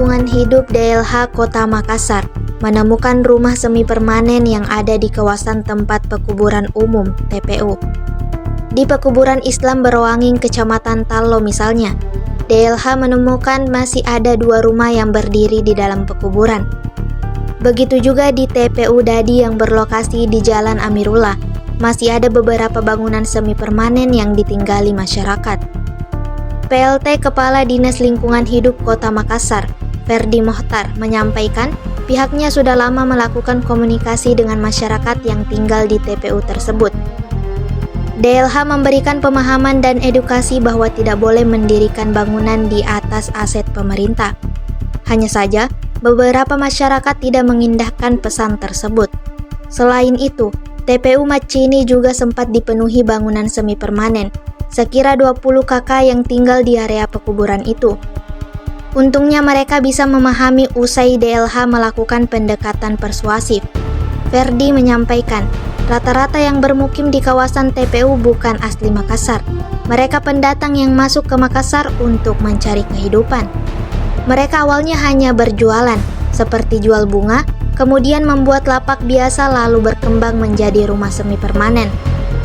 Lingkungan Hidup DLH Kota Makassar menemukan rumah semi permanen yang ada di kawasan tempat pekuburan umum (TPU). Di pekuburan Islam Berowanging, Kecamatan Tallo misalnya, DLH menemukan masih ada 2 rumah yang berdiri di dalam pekuburan. Begitu juga di TPU Dadi yang berlokasi di Jalan Amirullah, masih ada beberapa bangunan semi permanen yang ditinggali masyarakat. PLT Kepala Dinas Lingkungan Hidup Kota Makassar, Ferdi Mohtar, menyampaikan pihaknya sudah lama melakukan komunikasi dengan masyarakat yang tinggal di TPU tersebut. DLH memberikan pemahaman dan edukasi bahwa tidak boleh mendirikan bangunan di atas aset pemerintah. Hanya saja, beberapa masyarakat tidak mengindahkan pesan tersebut. Selain itu, TPU Macini juga sempat dipenuhi bangunan semi permanen, sekira 20 kakak yang tinggal di area pekuburan itu. Untungnya mereka bisa memahami usai DLH melakukan pendekatan persuasif. Ferdi menyampaikan, rata-rata yang bermukim di kawasan TPU bukan asli Makassar. Mereka pendatang yang masuk ke Makassar untuk mencari kehidupan. Mereka awalnya hanya berjualan, seperti jual bunga, kemudian membuat lapak biasa lalu berkembang menjadi rumah semi permanen.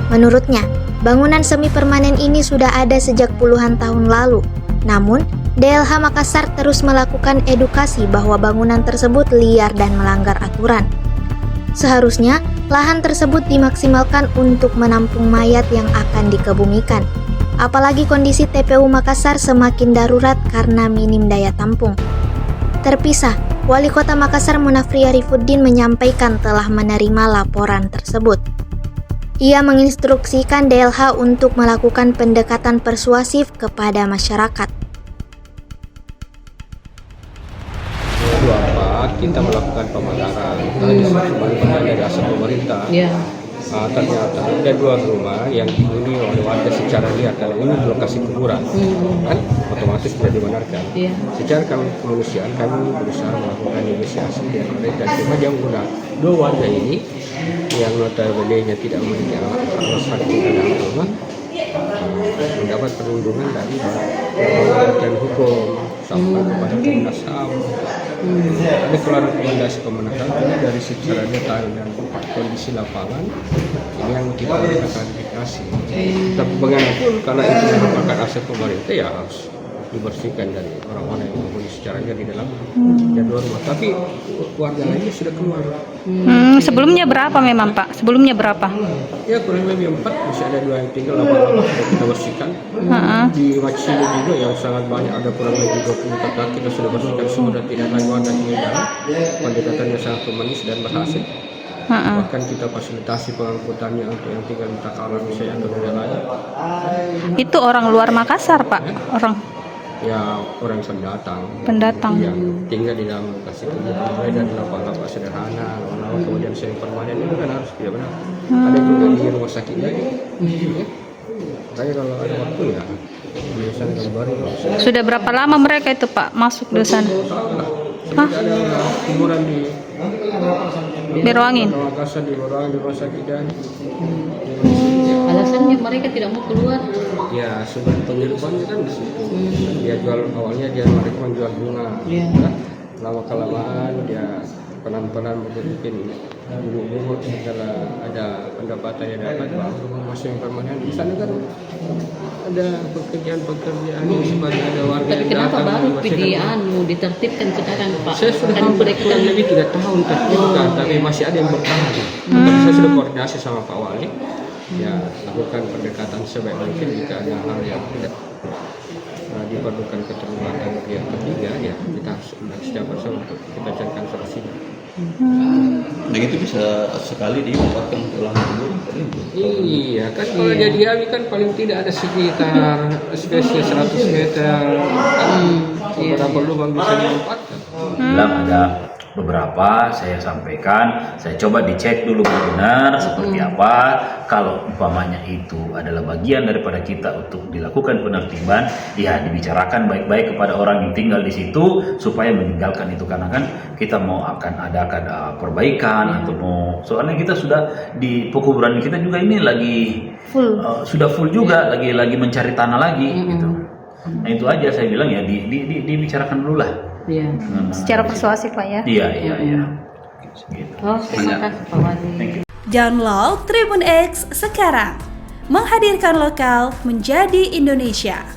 Menurutnya, bangunan semi permanen ini sudah ada sejak puluhan tahun lalu. Namun, DLH Makassar terus melakukan edukasi bahwa bangunan tersebut liar dan melanggar aturan. Seharusnya, lahan tersebut dimaksimalkan untuk menampung mayat yang akan dikebumikan. Apalagi kondisi TPU Makassar semakin darurat karena minim daya tampung. Terpisah, Wali Kota Makassar Munafri Arifuddin menyampaikan telah menerima laporan tersebut. Ia menginstruksikan DLH untuk melakukan pendekatan persuasif kepada masyarakat. Kita melakukan pemadaran tadi sebagai dari aset pemerintah. Ternyata ada 2 rumah yang dihuni oleh warga secara liar karena ini di lokasi kuburan, kan otomatis tidak dibenarkan. Secara kemanusiaan kami berusaha melakukan negosiasi dengan mereka, cuma yang guna 2 warga ini yang notabene tidak memiliki alasan tinggal dalam rumah mendapat perlindungan dari badan hukum sampai kepada Komnas HAM. Ada keluar rekomendasi Komnas HAM dari secara detail dan kondisi lapangan ini yang kita lakukan klarifikasi. Tapi bagaimanapun karena itu merupakan aset pemerintah ya harus dibersihkan dari orang-orang yang menghuni secara liar di dalam dan 2 rumah. Tapi warga lainnya sudah keluar. Sebelumnya berapa memang Pak? Sebelumnya berapa? Ya kurang lebih 4, masih ada 2 yang tinggal, 8 sudah kita bersihkan. Di Macini juga yang sangat banyak, ada kurang lebih 20 kakak kita sudah bersihkan semua dan tidak lagi warga tinggal di dalam. Pendekatannya sangat humanis dan berhasil. Bahkan kita fasilitasi pengangkutannya untuk yang tinggal di Takalar misalnya atau daerah lain. Itu orang luar Makassar Pak? Ya orang pendatang yang tinggal di dalam lokasi kuburan dan lapak-lapak sederhana, lawan kemudian semi permanen itu kan harus tidak benar. Ada juga di rumah sakit lagi. Makanya kalau ada waktu ya biasanya kembali. Sudah berapa lama mereka itu Pak masuk di sana? Ada kuburan di Berowanging. Makassar di Berowanging di rumah sakit dan alasannya mereka tidak mau keluar. Ya sumber penghidupannya kan di situ. Dia jual awalnya mereka menjual bunga. Lama kelamaan dia pelan-pelan bikin bubuk setelah ada pendapatan yang dapat rumah masing permanen. Di sana kan ada pekerjaan yang sebagai ada warga. Tapi kenapa baru ditertibkan sekarang Pak? Saya sudah hampir kurang lebih 3 tahun tertibkan, tapi masih ada yang bertahan. Tapi saya sudah koordinasi sama Pak Wali. Ya lakukan pendekatan sebaik mungkin jika ada hal yang tidak diperlukan keterlibatan pihak ketiga ya kita harus setiap bersama untuk kita carikan solusinya. Nah itu bisa sekali dimanfaatkan untuk lahan kubur. Iya kan kalau dia diami kan paling tidak ada sekitar spesies 100 meter beberapa lubang bisa dimanfaatkan. Bilang ada beberapa saya sampaikan, saya coba dicek dulu benar seperti apa. Kalau umpamanya itu adalah bagian daripada kita untuk dilakukan penertiban, ya dibicarakan baik-baik kepada orang yang tinggal di situ supaya meninggalkan itu, karena kan kita mau akan adakan perbaikan atau mau, soalnya kita sudah di pekuburan kita juga ini lagi full, sudah full juga, lagi mencari tanah lagi gitu. Nah itu aja saya bilang ya dibicarakan dulu lah. Iya. Secara persuasif Pak ya. Iya. Gitu. Oh, terima kasih Pak Wali. Download Tribun X sekarang. Menghadirkan lokal menjadi Indonesia.